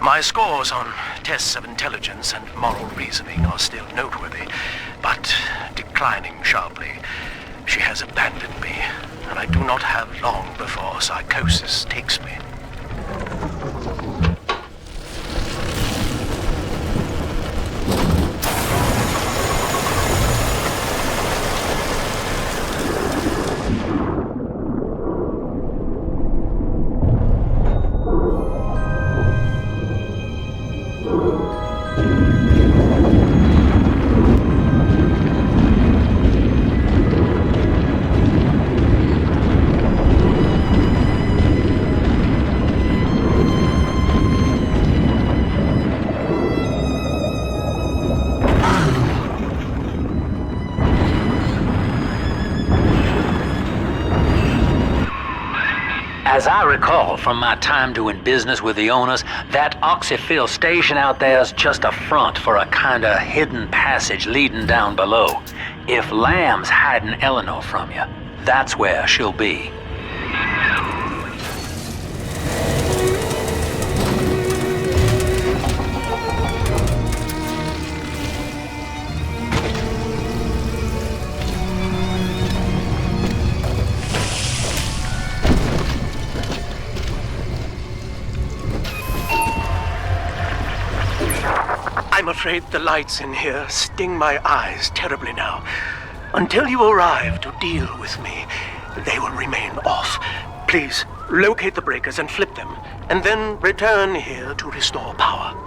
My scores on tests of intelligence and moral reasoning are still noteworthy, but declining sharply. She has abandoned me, and I do not have long before psychosis takes me. As I recall from my time doing business with the owners, that oxyfill station out there's just a front for a kinda hidden passage leading down below. If Lamb's hiding Eleanor from you, that's where she'll be. I'm afraid the lights in here sting my eyes terribly now. Until you arrive to deal with me, they will remain off. Please, locate the breakers and flip them, and then return here to restore power.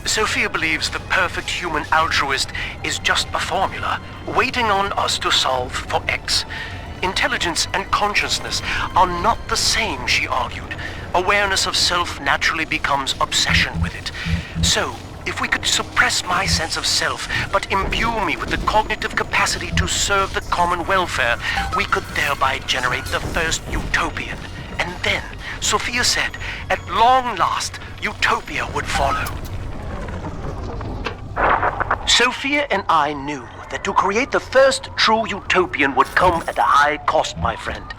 Sophia believes the perfect human altruist is just a formula, waiting on us to solve for X. Intelligence and consciousness are not the same, she argued. Awareness of self naturally becomes obsession with it. So, if we could suppress my sense of self, but imbue me with the cognitive capacity to serve the common welfare, we could thereby generate the first utopian. And then, Sophia said, at long last, utopia would follow. Sophia and I knew that to create the first true utopian would come at a high cost, my friend.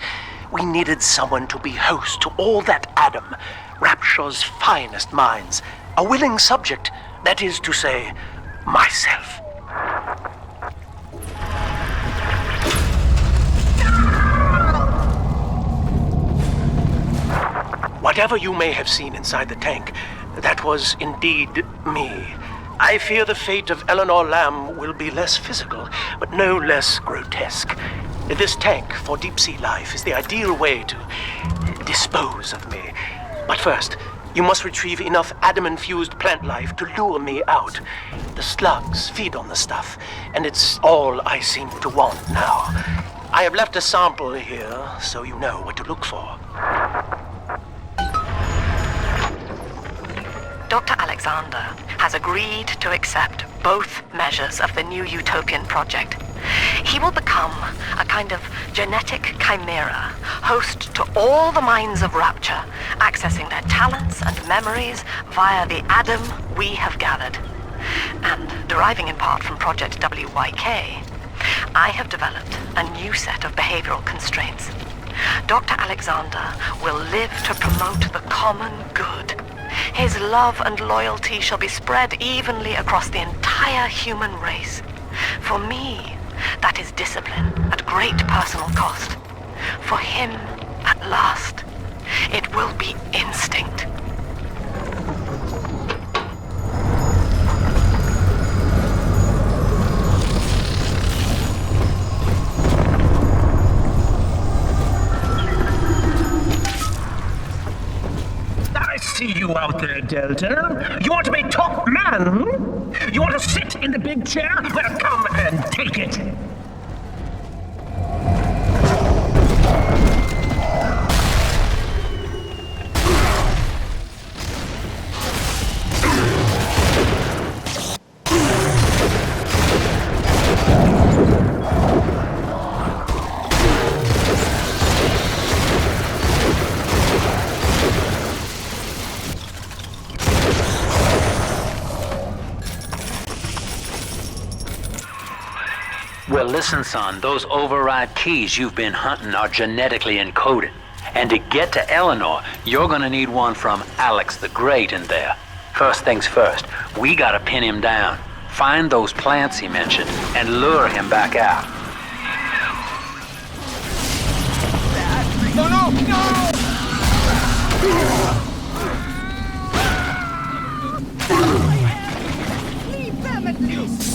We needed someone to be host to all that Adam, Rapture's finest minds, a willing subject, that is to say, myself. Whatever you may have seen inside the tank, that was indeed me. I fear the fate of Eleanor Lamb will be less physical, but no less grotesque. This tank for deep-sea life is the ideal way to dispose of me. But first, you must retrieve enough Adam-infused plant life to lure me out. The slugs feed on the stuff, and it's all I seem to want now. I have left a sample here, so you know what to look for. Dr. Alexander has agreed to accept both measures of the new utopian project. He will become a kind of genetic chimera, host to all the minds of Rapture, accessing their talents and memories via the Adam we have gathered. And deriving in part from Project WYK, I have developed a new set of behavioral constraints. Dr. Alexander will live to promote the common good. His love and loyalty shall be spread evenly across the entire human race. For me, that is discipline at great personal cost. For him, at last, it will be instinct. See you out there, Delta. You want to be top man? You want to sit in the big chair? Well, come and take it. Well, listen, son, those override keys you've been hunting are genetically encoded. And to get to Eleanor, you're gonna need one from Alex the Great in there. First things first, we gotta pin him down. Find those plants he mentioned, and lure him back out. No, no, no! Leave them at least!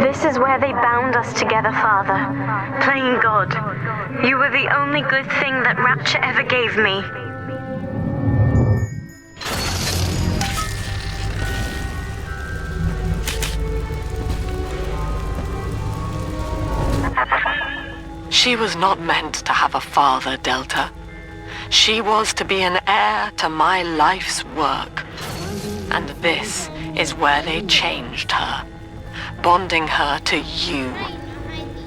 This is where they bound us together, Father. Playing God. You were the only good thing that Rapture ever gave me. She was not meant to have a father, Delta. She was to be an heir to my life's work. And this is where they changed her, bonding her to you.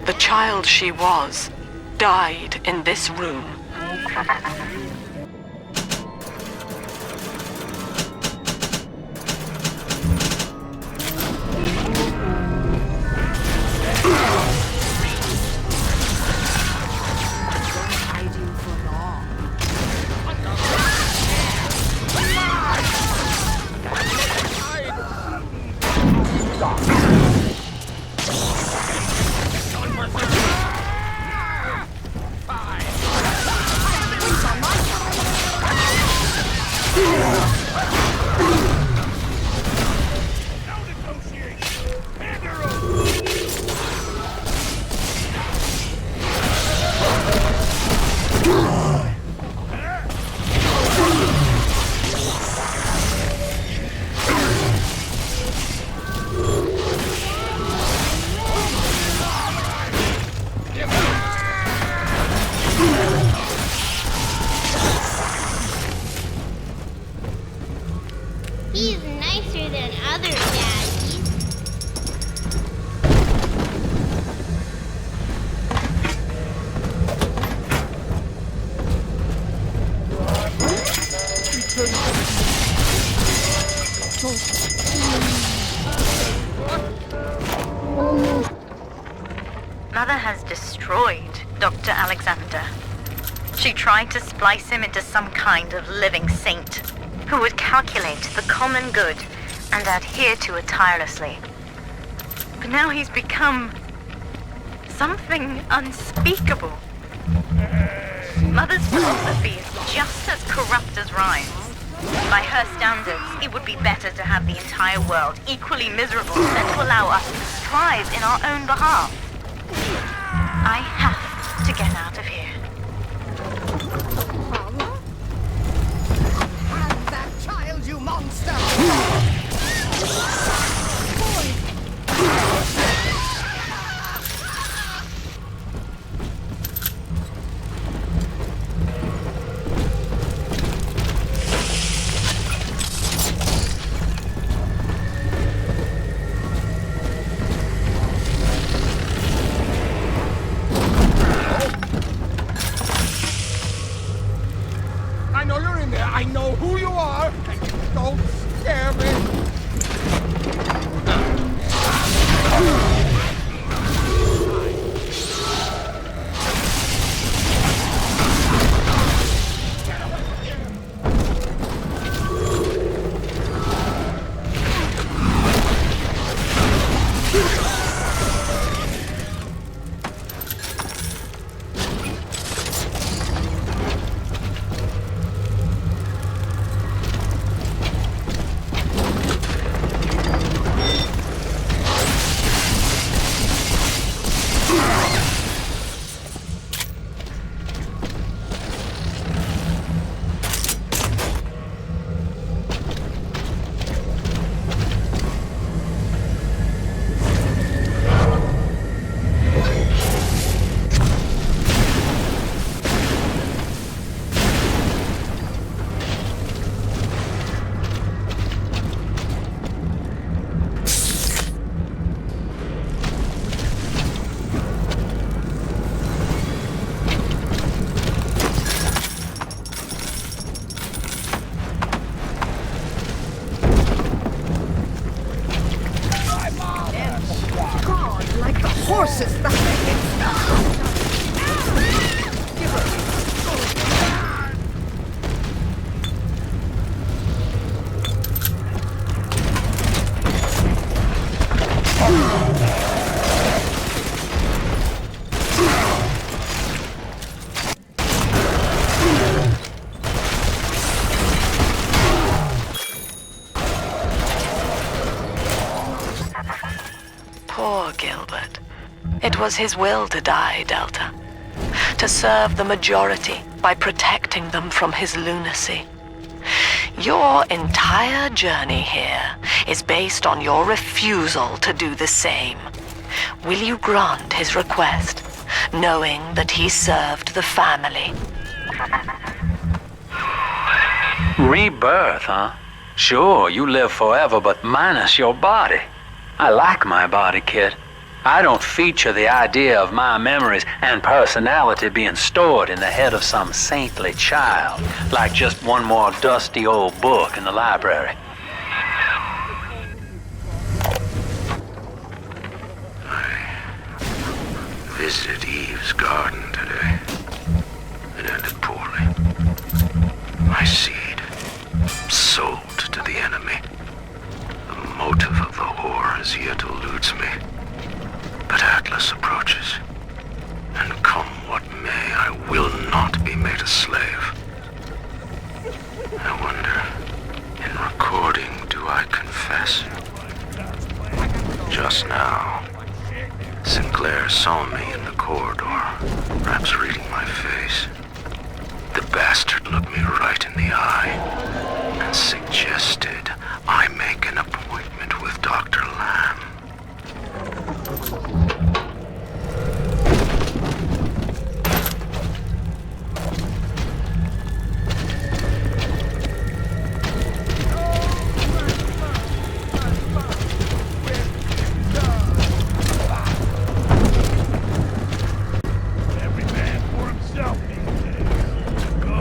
The child she was died in this room. He's nicer than other daddies. Mother has destroyed Dr. Alexander. She tried to splice him into some kind of living saint who would calculate the common good and adhere to it tirelessly. But now he's become something unspeakable. Mother's philosophy is just as corrupt as Ryan's. By her standards, it would be better to have the entire world equally miserable than to allow us to thrive in our own behalf. I have to get out of here. Have that child, you monster! Boy, I know you're in there. I know who you are. And don't scare me. Horses that Poor Gilbert. It was his will to die, Delta. To serve the majority by protecting them from his lunacy. Your entire journey here is based on your refusal to do the same. Will you grant his request, knowing that he served the family? Rebirth, huh? Sure, you live forever, but minus your body. I like my body, kid. I don't feature the idea of my memories and personality being stored in the head of some saintly child, like just one more dusty old book in the library. I visited Eve's garden today. It ended poorly. My seed, sold to the enemy. The motive of the whore as yet eludes me. But Atlas approaches, and come what may, I will not be made a slave. I wonder, in recording, do I confess? Just now, Sinclair saw me in the corridor, perhaps reading my face. The bastard looked me right in the eye, and suggested I make an appointment with Dr. Lamb. Every man for himself these days. Go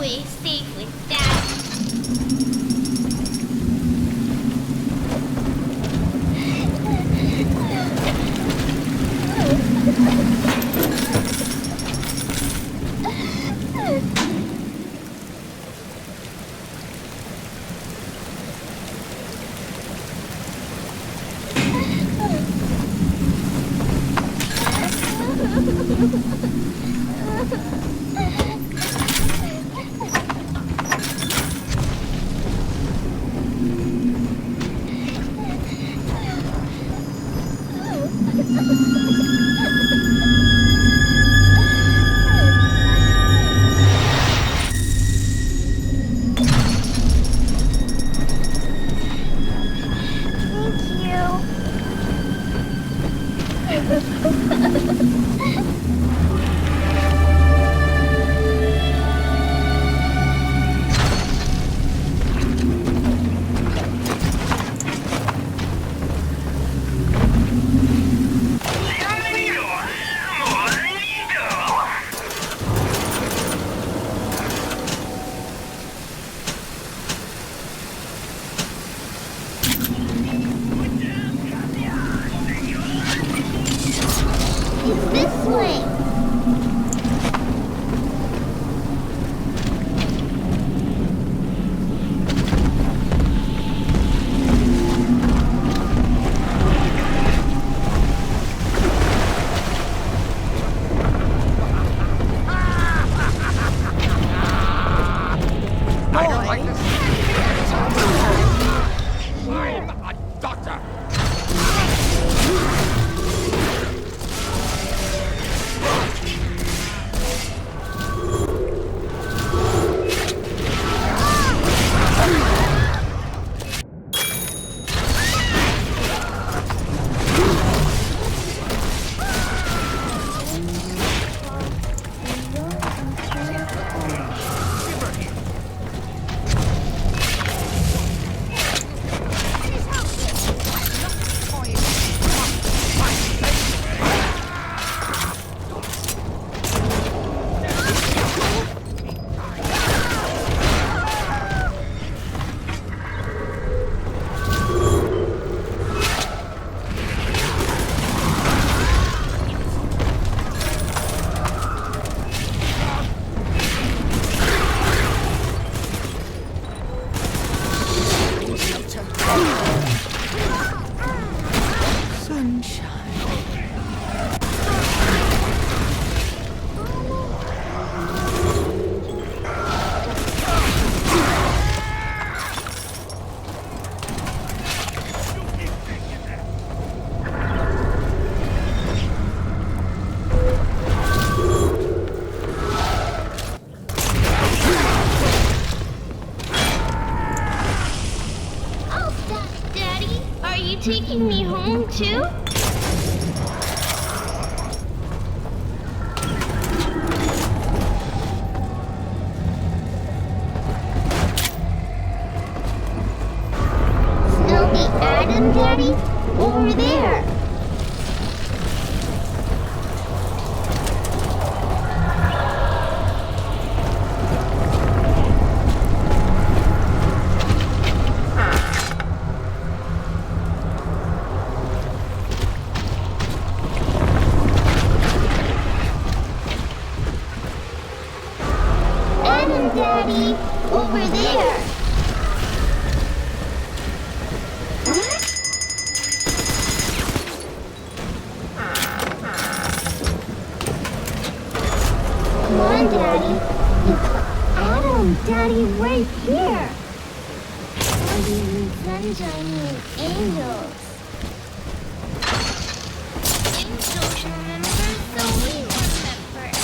always safe with Daddy. Taking me home too? Snowy Adam, Daddy? Over there. Daddy, over there. Come on, Daddy. It's Adam, Daddy, right here. What do you mean sunshine mean angels? Angels, remember? So we remember.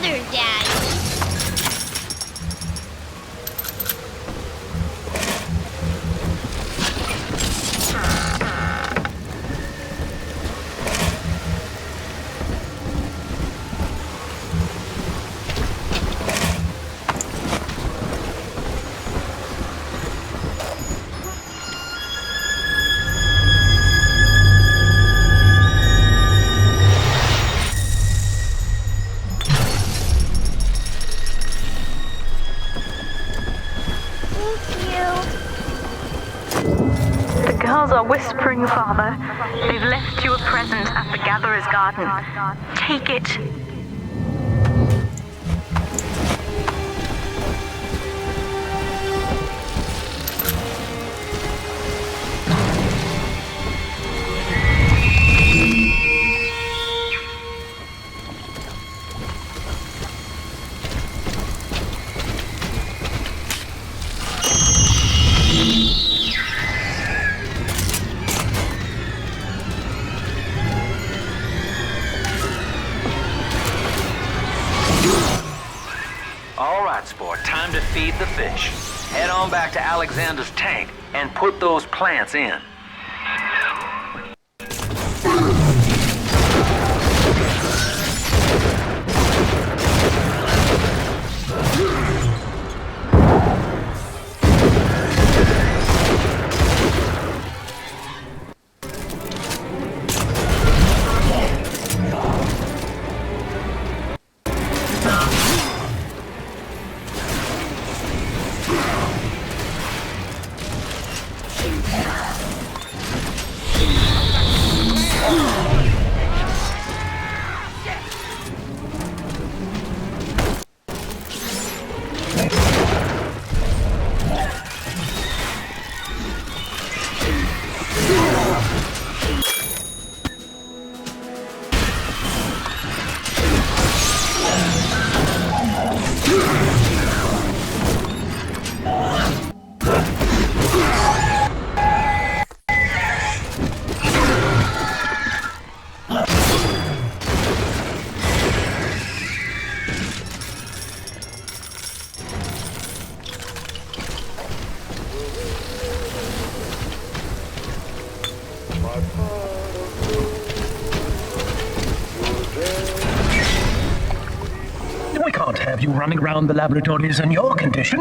other daddy. Whispering, Father. They've left you a present at the Gatherer's Garden. Take it. Sport, time to feed the fish. Head on back to Alexander's tank and put those plants in. We can't have you running around the laboratories in your condition.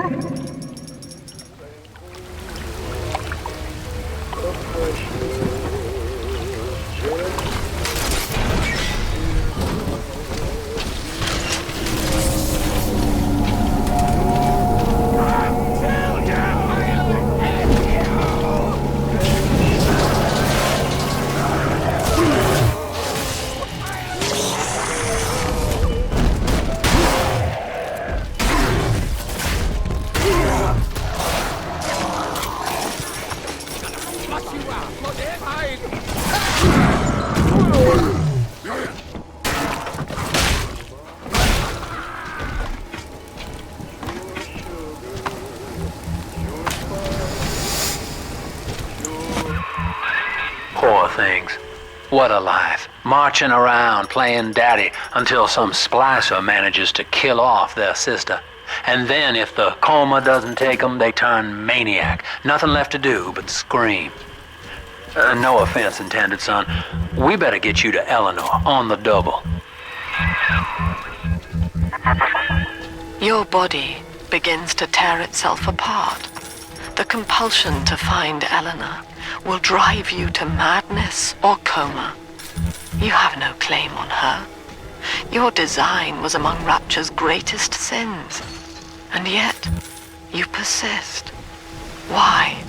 Poor things. What a life. Marching around, playing daddy, until some splicer manages to kill off their sister. And then if the coma doesn't take them, they turn maniac. Nothing left to do but scream. No offense intended, son. We better get you to Eleanor on the double. Your body begins to tear itself apart. The compulsion to find Eleanor will drive you to madness or coma. You have no claim on her. Your design was among Rapture's greatest sins. And yet, you persist. Why?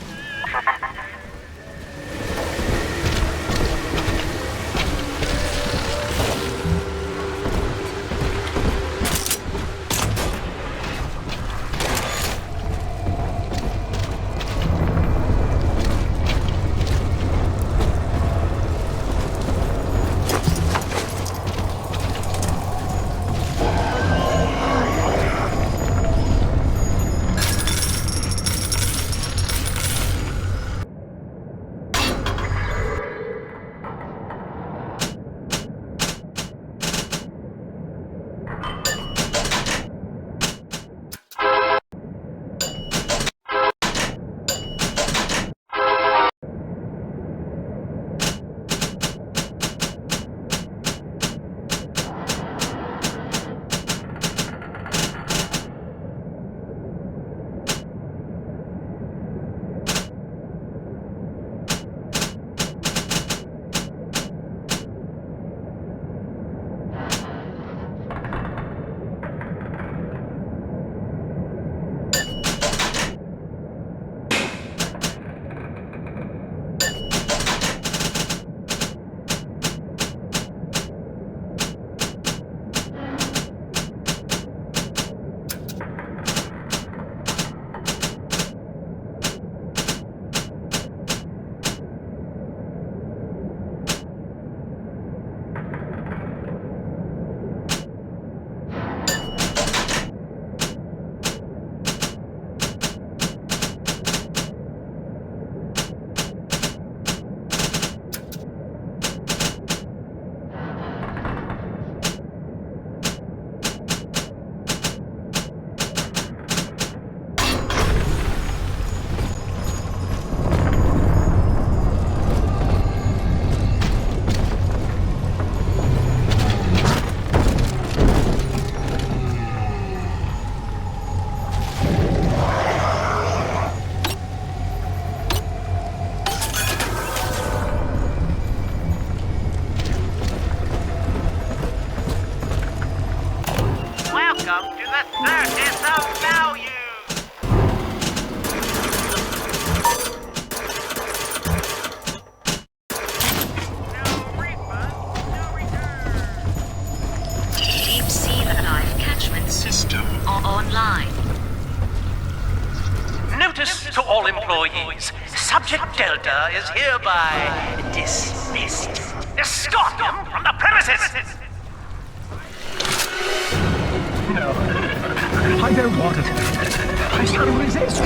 Notice to all employees. Subject Delta is hereby dismissed. Escort them from the premises! No, I don't want it. I shall resist.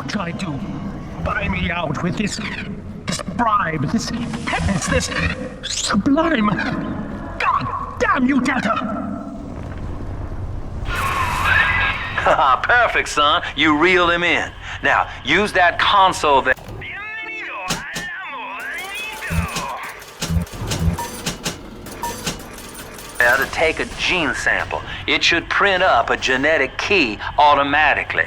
Tried to buy me out with this bribe, this penance, this sublime. God damn you, Delta! Perfect, son. You reeled him in. Now, use that console there. To take a gene sample. It should print up a genetic key automatically.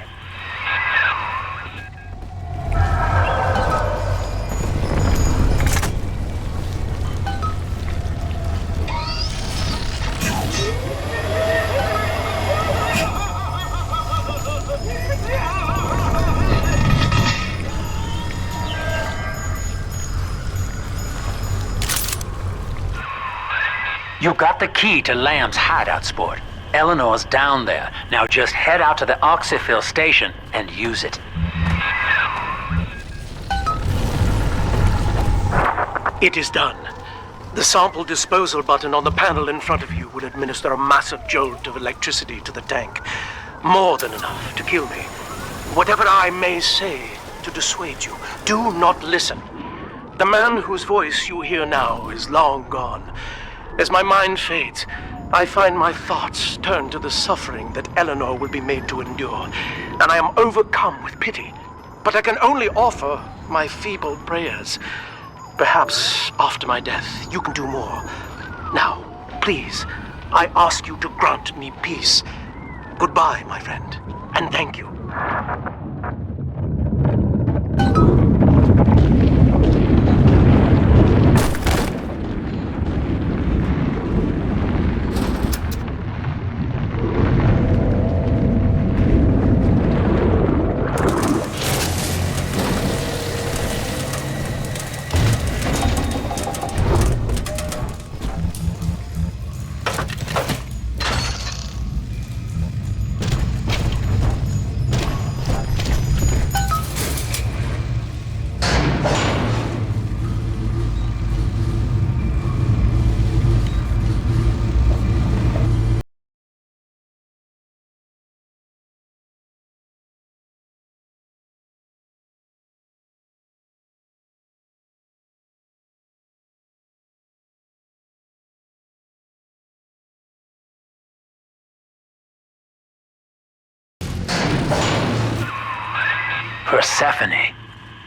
You got the key to Lamb's hideout, sport. Eleanor's down there. Now just head out to the oxyfill station and use it. It is done. The sample disposal button on the panel in front of you will administer a massive jolt of electricity to the tank. More than enough to kill me. Whatever I may say to dissuade you, do not listen. The man whose voice you hear now is long gone. As my mind fades, I find my thoughts turn to the suffering that Eleanor will be made to endure, and I am overcome with pity. But I can only offer my feeble prayers. Perhaps after my death, you can do more. Now, please, I ask you to grant me peace. Goodbye, my friend, and thank you. Persephone,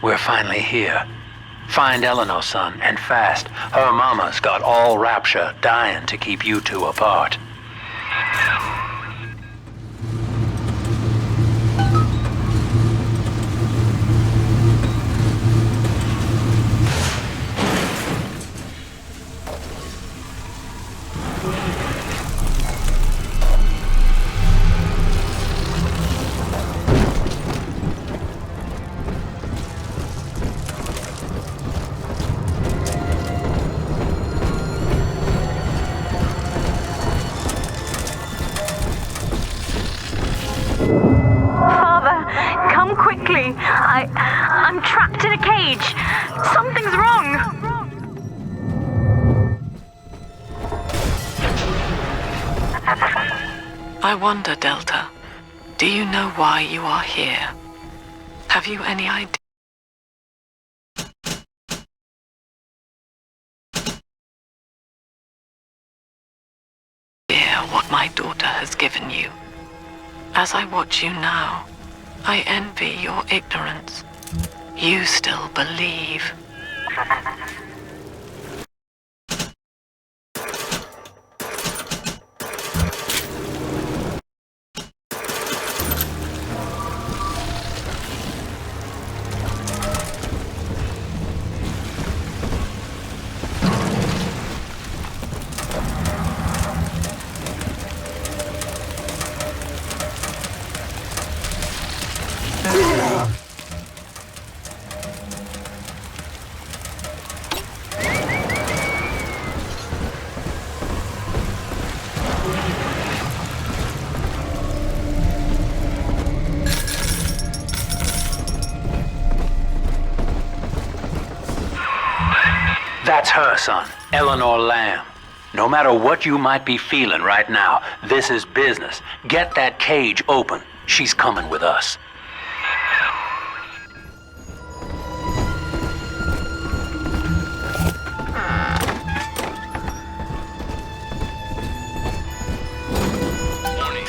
we're finally here. Find Eleanor, son, and fast. Her mama's got all Rapture dying to keep you two apart. I wonder, Delta, do you know why you are here? Have you any idea what my daughter has given you? As I watch you now, I envy your ignorance. You still believe. That's her, son, Eleanor Lamb. No matter what you might be feeling right now, this is business. Get that cage open. She's coming with us. Warning.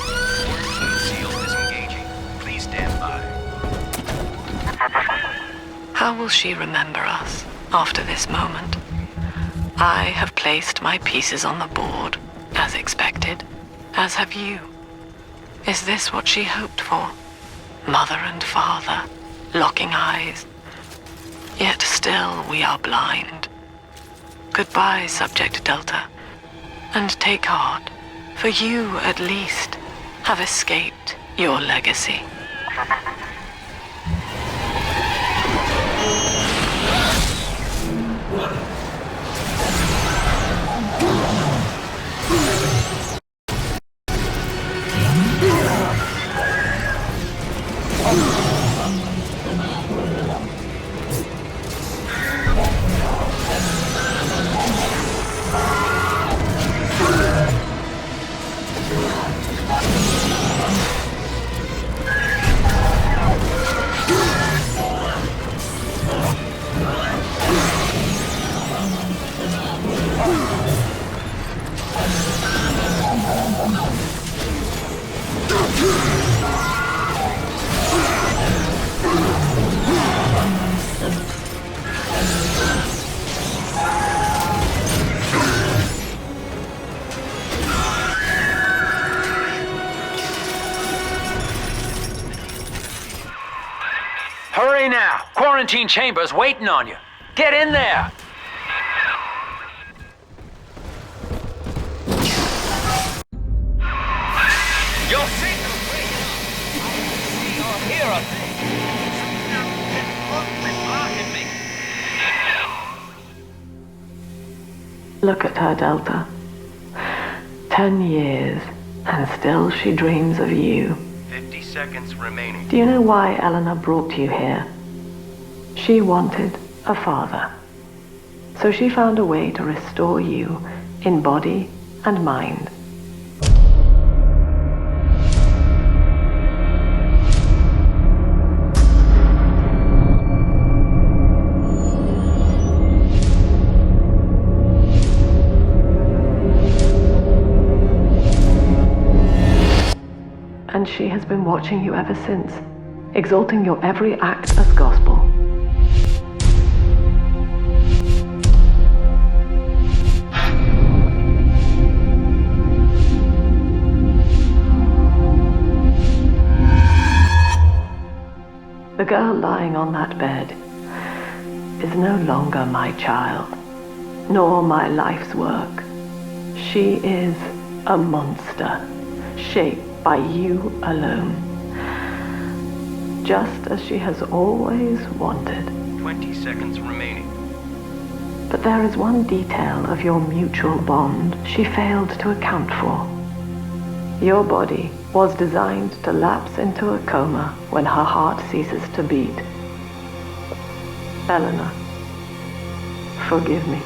Order seal disengaging. Please stand by. How will she remember us after this moment? I have placed my pieces on the board, as expected, as have you. Is this what she hoped for? Mother and father, locking eyes. Yet still we are blind. Goodbye, Subject Delta. And take heart, for you, at least, have escaped your legacy. Hurry now! Quarantine chamber's waiting on you. Get in there! You're signal breaking up. I see or hear a thing. Blocking me. Look at her, Delta. 10 years, and still she dreams of you. 50 seconds remaining. Do you know why Eleanor brought you here? She wanted a father. So she found a way to restore you in body and mind. And she has been watching you ever since, exalting your every act as gospel. The girl lying on that bed is no longer my child, nor my life's work. She is a monster, shaped by you alone. Just as she has always wanted. 20 seconds remaining. But there is one detail of your mutual bond she failed to account for. Your body was designed to lapse into a coma when her heart ceases to beat. Eleanor, forgive me.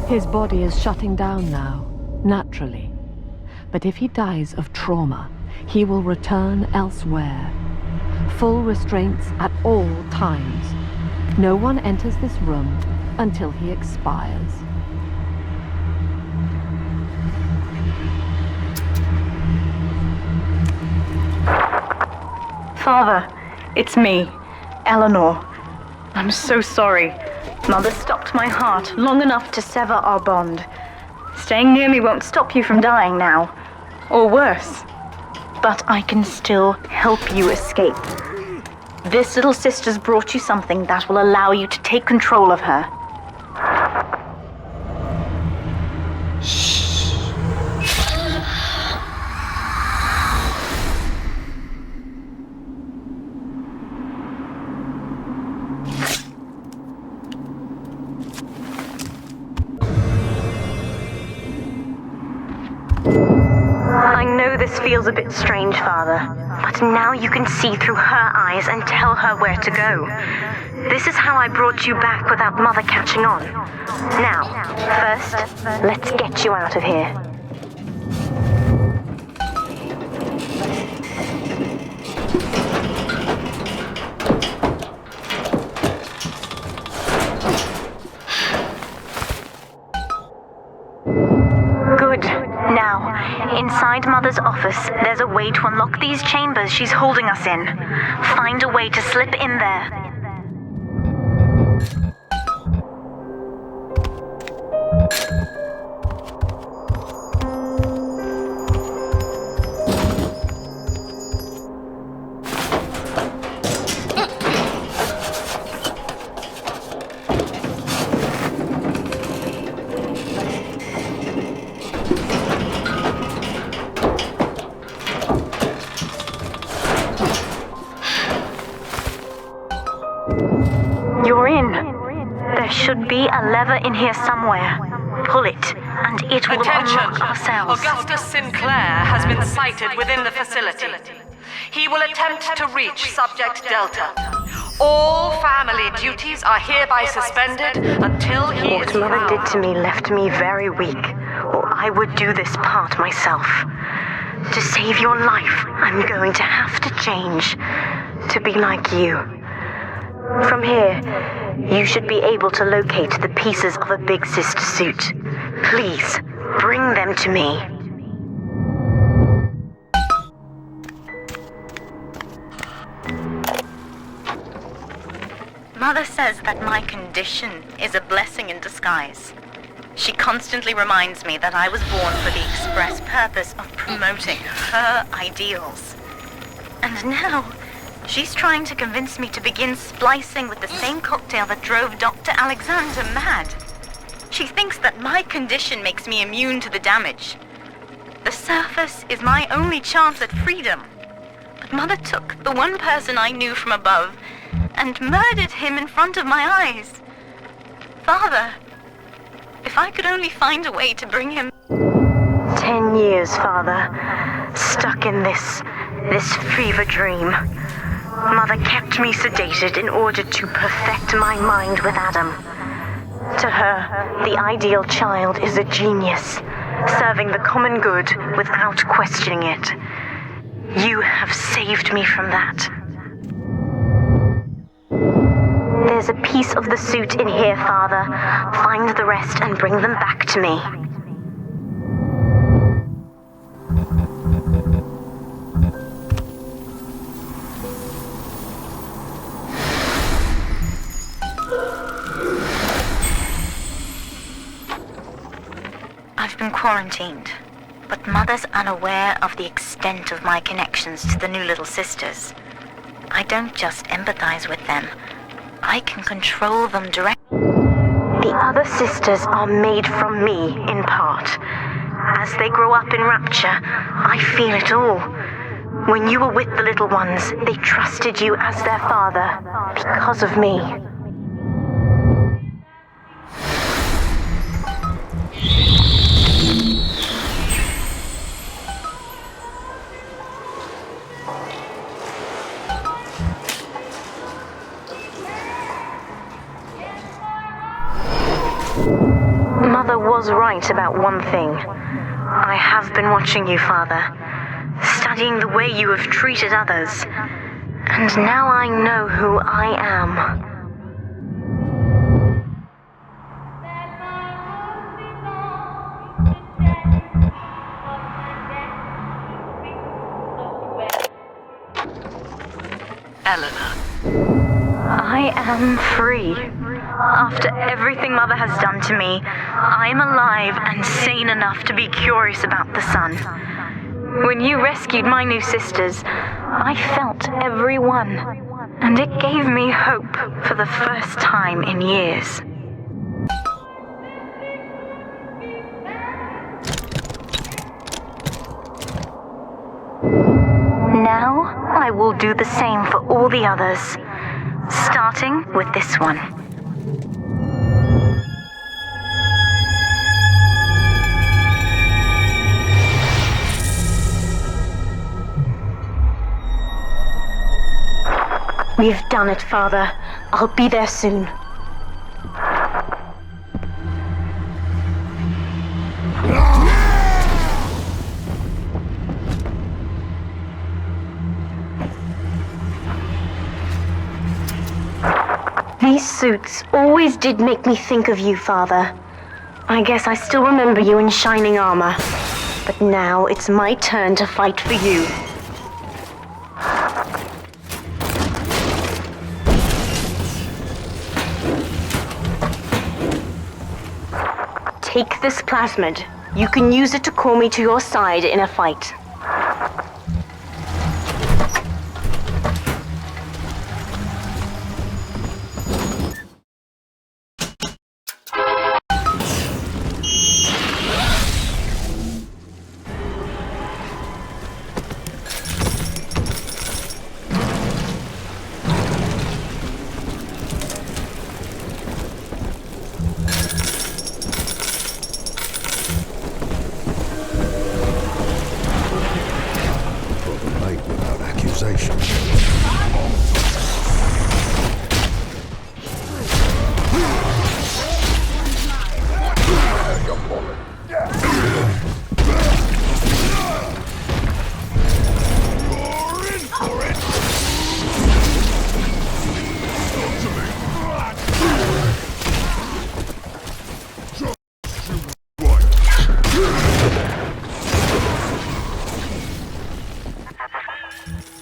His body is shutting down now, naturally. But if he dies of trauma, he will return elsewhere. Full restraints at all times. No one enters this room until he expires. Father, it's me, Eleanor. I'm so sorry. Mother stopped my heart long enough to sever our bond. Staying near me won't stop you from dying now. Or worse. But I can still help you escape. This little sister's brought you something that will allow you to take control of her. I know this feels a bit strange, Father, but now you can see through her eyes and tell her where to go. This is how I brought you back without Mother catching on. Now, first, let's get you out of here. Good. Now, inside Mother's office, there's a way to unlock these chambers she's holding us in. Find a way to slip in there. You're in. There should be a lever in here somewhere. Pull it, and it will unlock our cells. Augustus Sinclair has been sighted within the facility. He will attempt to reach Subject Delta. All family duties are hereby suspended until he What Mother did to me left me very weak, or I would do this part myself. To save your life, I'm going to have to change. To be like you. From here, you should be able to locate the pieces of a Big Sister suit. Please, bring them to me. Mother says that my condition is a blessing in disguise. She constantly reminds me that I was born for the express purpose of promoting her ideals. And now, she's trying to convince me to begin splicing with the same cocktail that drove Dr. Alexander mad. She thinks that my condition makes me immune to the damage. The surface is my only chance at freedom. But Mother took the one person I knew from above and murdered him in front of my eyes. Father, if I could only find a way to bring him... 10 years, Father. Stuck in this fever dream. Mother kept me sedated in order to perfect my mind with Adam. To her, the ideal child is a genius, serving the common good without questioning it. You have saved me from that. There's a piece of the suit in here, Father. Find the rest and bring them back to me. I've been quarantined, but Mother's unaware of the extent of my connections to the new little sisters. I don't just empathize with them. I can control them directly. The other sisters are made from me, in part. As they grow up in Rapture, I feel it all. When you were with the little ones, they trusted you as their father, because of me. Mother was right about one thing. I have been watching you, Father, studying the way you have treated others, and now I know who I am. Eleanor. I am free. After everything Mother has done to me, I am alive and sane enough to be curious about the sun. When you rescued my new sisters, I felt every one, and it gave me hope for the first time in years. Now, I will do the same for all the others, starting with this one. We've done it, Father. I'll be there soon. These suits always did make me think of you, Father. I guess I still remember you in shining armor. But now it's my turn to fight for you. Take this plasmid. You can use it to call me to your side in a fight.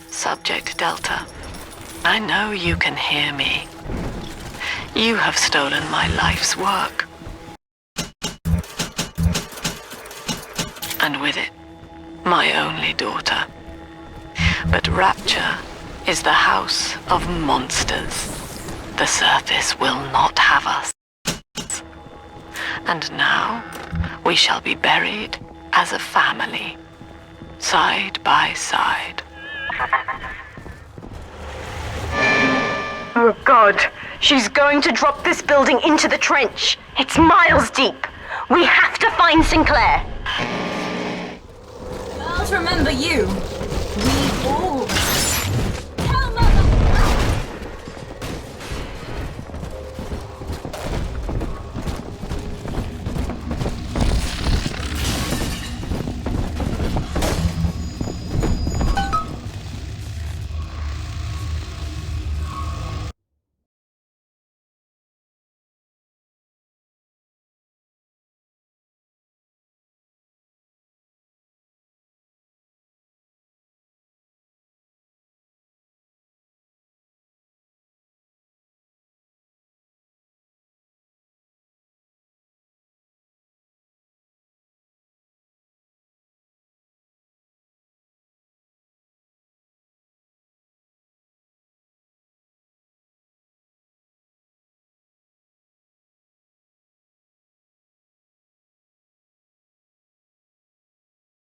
Subject Delta, I know you can hear me. You have stolen my life's work. And with it, my only daughter. But Rapture is the house of monsters. The surface will not have us. And now, we shall be buried as a family, side by side. Oh God, she's going to drop this building into the trench. It's miles deep. We have to find Sinclair. I'll remember you.